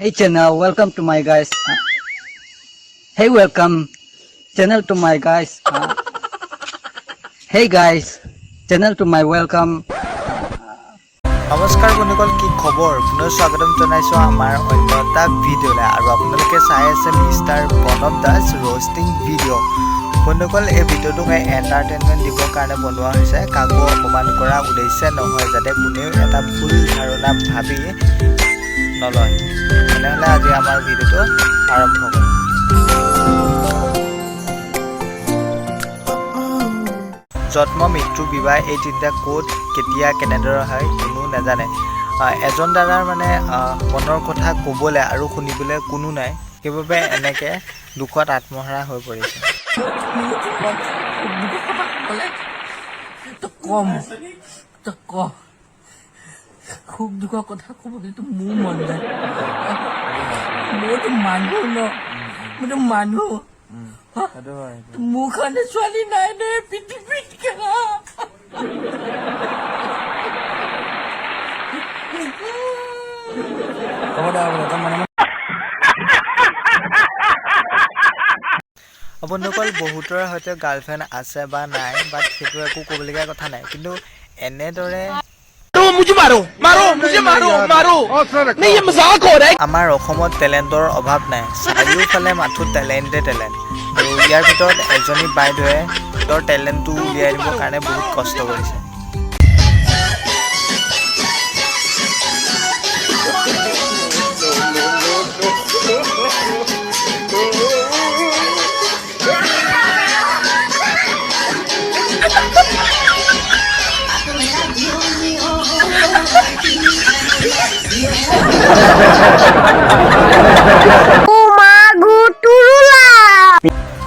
Hey channel, welcome to my guys. Hey, welcome channel to my guys. Hey guys, channel to my welcome. নমস্কাৰ বন্ধুসকল, কি খবৰ? পুনৰ স্বাগতম জনাইছো আমাৰ অন্য এটা ভিডিঅ'লৈ। আৰু আপোনালোকে চাই আছে mister Pranab Das roasting video'. বন্ধুসকল, এই ভিডিঅ'টো এণ্টাৰটেইনমেণ্ট দিবৰ কাৰণে বনোৱা হৈছে, কাকো অপমান কৰা উদ্দেশ্যে নহয়, যাতে কোনেও এটা ভুল ধাৰণা ভাবি নলয়। তেনেহ'লে আজি আমাৰ ভিডিঅ'টো আৰম্ভ কৰোঁ। জন্ম, মৃত্যু, বিবাহ এই তিনিটা ক'ত কেতিয়া কেনেদৰে হয় কোনো নাজানে। এজন দাদাৰ মনৰ কথা ক'বলৈ আৰু শুনিবলৈ কোনো নাই, সেইবাবে এনেকৈ দুখত আত্মহাৰা হৈ পৰিছে। খুব দুখৰ কথা ক'বলৈতো মোৰ মন যায়। মইতো মানুহ ন, মইতো মানুহ। মোৰ কাৰণে ছোৱালী নাই নে পৃথিৱীত? বন্ধুসকল, বহুতৰে হয়তো গাৰ্লফ্ৰেণ্ড আছে বা নাই, বাট সেইটো একো ক'বলগীয়া কথা নাই, কিন্তু এনেদৰে আমাৰ অসমত টেলেণ্টৰ অভাৱ নাই। চাৰিওফালে মাথো টেলেণ্ট। আৰু ইয়াৰ ভিতৰত এজনী বাইদেৱে তেওঁৰ টেলেণ্টটো উলিয়াই দিবৰ কাৰণে বহুত কষ্ট কৰিছে।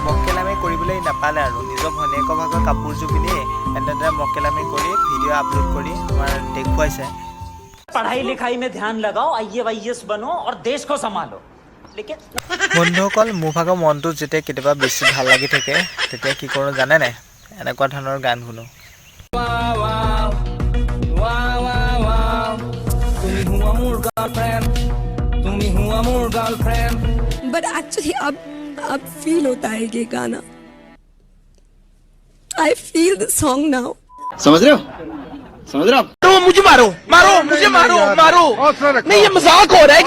মক্কেলামি কৰিবলৈ নাপালে আৰু নিজৰ ভনীয়েকৰ ভাগৰ কাপোৰযোৰ পিন্ধি এনেদৰে মক্কেলামি কৰি ভিডিঅ' আপলোড কৰি আমাৰ দেখুৱাইছে। पढ़ाई लिखाई में ध्यान लगाओ, IAS बनो और देश को संभालो। लेकिन বন্ধুসকল, মোৰ ভাগৰ মনটো যেতিয়া কেতিয়াবা বেছি ভাল লাগি থাকে, তেতিয়া কি কৰোঁ জানে নাই? এনেকুৱা ধৰণৰ গান শুনো। But actually अब फील होता है ये गाना. I feel the song now. समझ रहे हो आप? मुझे मारो नहीं, ये मजाक हो रहा है।